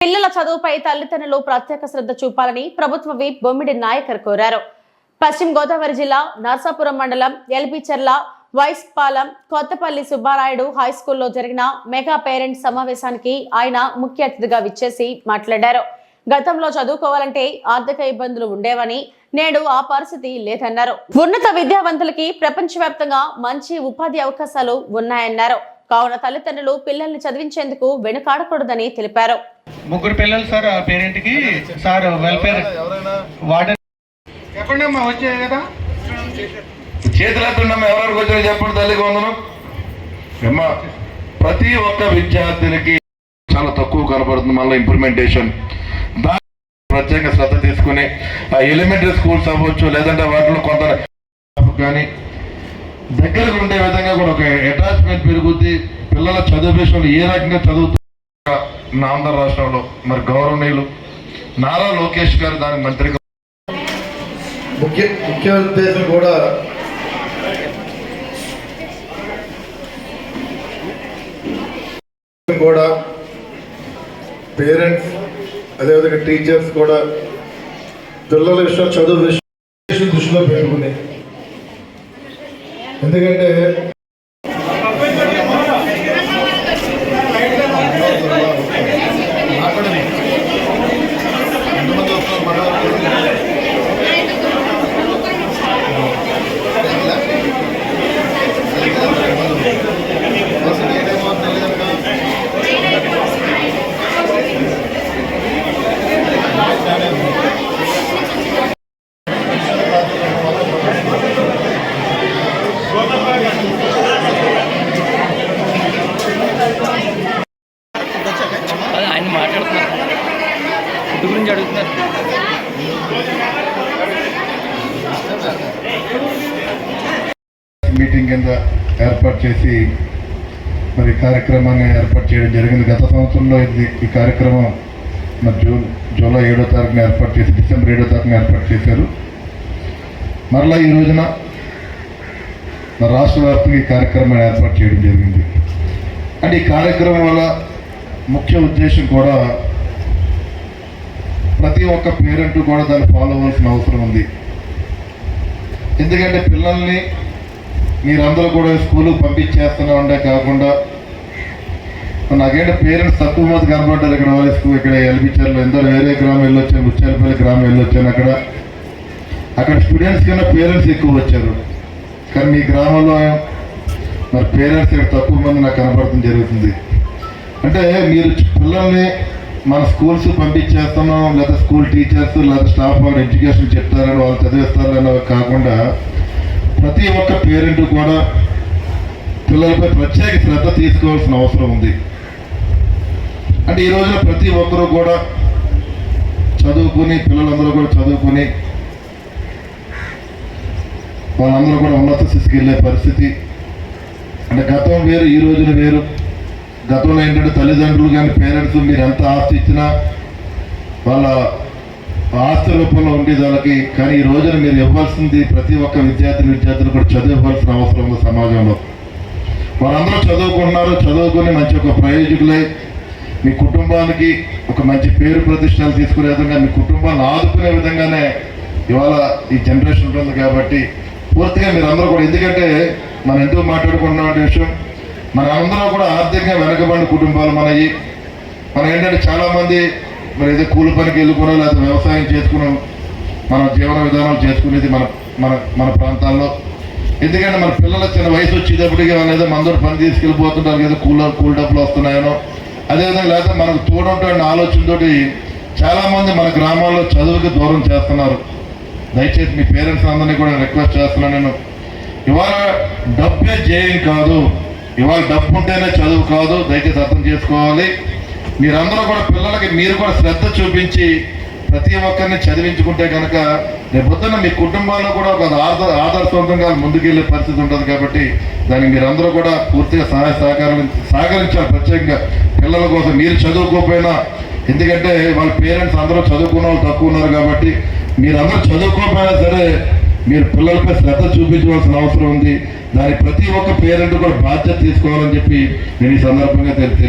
పిల్లల చదువుపై తల్లిదండ్రులు ప్రత్యేక శ్రద్ధ చూపాలని ప్రభుత్వ విప్ బొమ్మిడి నాయకర్ కోరారు. పశ్చిమ గోదావరి జిల్లా నర్సాపురం మండలం ఎల్బిచర్ల వైస్పాలెం కొత్తపల్లి సుబ్బారాయుడు హైస్కూల్లో జరిగిన మెగా పేరెంట్స్ సమావేశానికి ఆయన ముఖ్య అతిథిగా విచ్చేసి మాట్లాడారు. గతంలో చదువుకోవాలంటే ఆర్థిక ఇబ్బందులు ఉండేవని, నేడు ఆ పరిస్థితి లేదన్నారు. ఉన్నత విద్యావంతులకి ప్రపంచవ్యాప్తంగా మంచి ఉపాధి అవకాశాలు ఉన్నాయన్నారు. కావున తల్లిదండ్రులు పిల్లల్ని చదివించేందుకు వెనుకాడకూడదని తెలిపారు. ముగ్గురు పిల్లలు సార్ పేరెంట్ కి సార్ వెల్ఫేర్ వార్డెన్ చెప్పండి అమ్మా, వచ్చాయి కదా చేతులెత్తుండమ్మా, ఎవరికి వచ్చారో చెప్పండి. తల్లికి వందనం. అమ్మా, ప్రతి ఒక్క విద్యార్థినికి చాలా తక్కువ కనపడుతుంది మళ్ళీ ఇంప్లిమెంటేషన్. దాని ప్రత్యేక శ్రద్ధ తీసుకుని ఆ ఎలిమెంటరీ స్కూల్స్ అవ్వచ్చు, లేదంటే వాటిలో కొంత కానీ దగ్గరకు ఉండే విధంగా కూడా ఒక అటాచ్మెంట్ పెరుగుద్ది. పిల్లల చదువు విషయంలో ఏ రకంగా చదువుతూ ఆంధ్ర రాష్ట్రంలో మరి గౌరవనీయులు నారా లోకేష్ గారు దానికి మంత్రిగా ముఖ్య ఉద్దేశం కూడా పేరెంట్స్ అదేవిధంగా టీచర్స్ కూడా పిల్లల విషయం చదువు విషయం దృష్టిలో పెట్టుకుని, ఎందుకంటే ఆయన మాట్లాడుతున్నారు, ఫుడ్ గురించి అడుగుతున్నారు. మీటింగ్ కింద ఏర్పాటు చేసి మరి కార్యక్రమాన్ని ఏర్పాటు చేయడం జరిగింది. గత సంవత్సరంలో ఈ కార్యక్రమం మరి జూలై 7వ తారీఖున ఏర్పాటు చేసి డిసెంబర్ 7వ తారీఖున ఏర్పాటు చేశారు. మరలా ఈ రోజున మన రాష్ట్ర వ్యాప్తంగా ఈ కార్యక్రమాన్ని ఏర్పాటు చేయడం జరిగింది. అంటే ఈ కార్యక్రమం వల్ల ముఖ్య ఉద్దేశం కూడా ప్రతి ఒక్క పేరెంట్ కూడా దాన్ని ఫాలో అవ్వాల్సిన అవసరం ఉంది. ఎందుకంటే పిల్లల్ని మీరందరూ కూడా స్కూల్కి పంపించేస్తూనే ఉండే కాకుండా నాకేంటే పేరెంట్స్ తక్కువ మంది కనబడ్డారు. ఇక్కడ ఎల్బిచర్లో ఎందరో వేరే గ్రామం వెళ్ళొచ్చాను, ముచ్చాలపల్లి గ్రామం వెళ్ళొచ్చాను. అక్కడ స్టూడెంట్స్ కన్నా పేరెంట్స్ ఎక్కువ వచ్చారు. కానీ మీ గ్రామంలో మరి పేరెంట్స్ ఇక్కడ తక్కువ మంది నాకు కనపడటం జరుగుతుంది. అంటే మీరు పిల్లల్ని మన స్కూల్స్ పంపించేస్తున్నాం, లేదా స్కూల్ టీచర్స్ లేదా స్టాఫ్ వాళ్ళు ఎడ్యుకేషన్ చెప్తారని వాళ్ళు చదివిస్తారని కాకుండా ప్రతి ఒక్క పేరెంట్ కూడా పిల్లలపై ప్రత్యేక శ్రద్ధ తీసుకోవాల్సిన అవసరం ఉంది. అంటే ఈ రోజున ప్రతి ఒక్కరూ కూడా చదువుకుని, పిల్లలందరూ కూడా చదువుకుని వాళ్ళందరూ కూడా ఉన్నత స్థితికి వెళ్ళే పరిస్థితి. అంటే గతం వేరు, ఈ రోజున వేరు. గతంలో ఏంటంటే తల్లిదండ్రులు కానీ పేరెంట్స్ మీరు ఎంత ఆస్తి ఇచ్చినా వాళ్ళ ఆస్తి రూపంలో ఉండేది వాళ్ళకి. కానీ ఈ రోజున మీరు ఇవ్వాల్సింది ప్రతి ఒక్క విద్యార్థులు కూడా చదువుకోవాల్సిన అవసరం ఉంది సమాజంలో. వాళ్ళందరూ చదువుకుంటున్నారు, చదువుకుని మంచి ఒక ప్రయోజకులై మీ కుటుంబానికి ఒక మంచి పేరు ప్రతిష్టలు తీసుకునే విధంగా, మీ కుటుంబాన్ని ఆదుకునే విధంగానే ఇవాళ ఈ జనరేషన్ ఉంటుంది. కాబట్టి పూర్తిగా మీరు అందరూ కూడా, ఎందుకంటే మనం ఎందుకు మాట్లాడుకుంటున్న విషయం, మన అందరూ కూడా ఆర్థికంగా వెనకబడిన కుటుంబాలు మనవి. మనం ఏంటంటే చాలామంది మరి ఏదో కూలి పనికి వెళ్ళుకున్నాం, లేదా వ్యవసాయం చేసుకున్నాం, మన జీవన విధానాలు చేసుకునేది మన మన మన ప్రాంతాల్లో. ఎందుకంటే మన పిల్లల చిన్న వయసు వచ్చేటప్పటికి ఏదో మందరూ పని తీసుకెళ్ళిపోతుంటారు, ఏదో కూల్ డబ్బులు వస్తున్నాయనో, అదేవిధంగా లేదా మనకు తోడుంటాడని ఆలోచనతోటి చాలామంది మన గ్రామాల్లో చదువుకి దూరం చేస్తున్నారు. దయచేసి మీ పేరెంట్స్ అందరినీ కూడా రిక్వెస్ట్ చేస్తున్నాను నేను, ఇవాళ డబ్బే జయం కాదు, ఇవాళ డబ్బు ఉంటేనే చదువు కాదు. దయచేసి అర్థం చేసుకోవాలి. మీరందరూ కూడా పిల్లలకి మీరు కూడా శ్రద్ధ చూపించి ప్రతి ఒక్కరిని చదివించుకుంటే కనుక రేపొద్దున మీ కుటుంబాల్లో కూడా ఒక ఆదర్శవంతంగా ముందుకెళ్ళే పరిస్థితి ఉంటుంది. కాబట్టి దానికి మీరందరూ కూడా పూర్తిగా సహకరించాలి. ప్రత్యేకంగా పిల్లల కోసం మీరు చదువుకోకపోయినా, ఎందుకంటే వాళ్ళ పేరెంట్స్ అందరూ చదువుకున్న వాళ్ళు తక్కువ ఉన్నారు. కాబట్టి మీరందరూ చదువుకోకపోయినా సరే మీరు పిల్లలపై శ్రద్ధ చూపించవలసిన అవసరం ఉంది. దాని ప్రతి ఒక్క పేరెంట్ కూడా బాధ్యత తీసుకోవాలని చెప్పి నేను ఈ సందర్భంగా